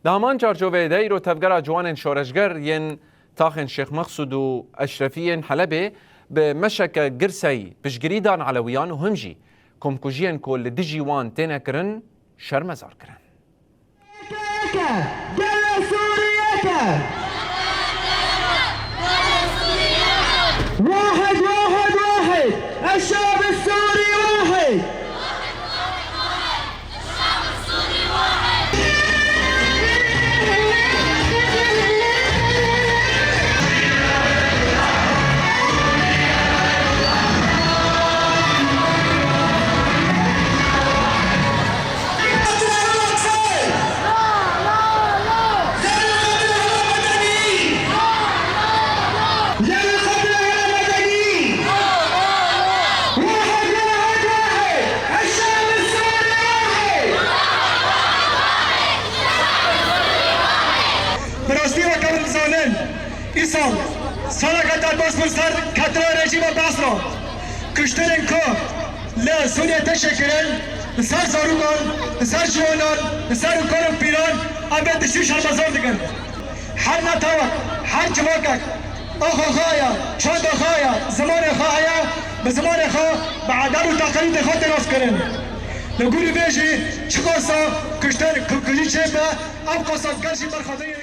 دامان چارچوبه دایرو تفگر جوان شورشگر ین تاخن شیخ مقصود و اشرفیین حلبه به مشک گرسی پشگری دان علویان و همجی کمکوژین کل دجی وان تینا کرن شرمزار کرن. واحد واحد واحد الشعب السوري واحد. İslam, sana kadar basmışlar kadro rejime basma. Kışların ko, le Suriye teşekküren, sar zarugan, sar juanan, sar ukarım piran, abed düşüş almazar diken. Her natavak, her çivakak, خايا شاد خايا زمان خايا بزمان خا بعدار وتقاليد خاطر أفكارن نقول بيجي شخصا كشتر كذي شيء أبقى صار كل شيء بالخطية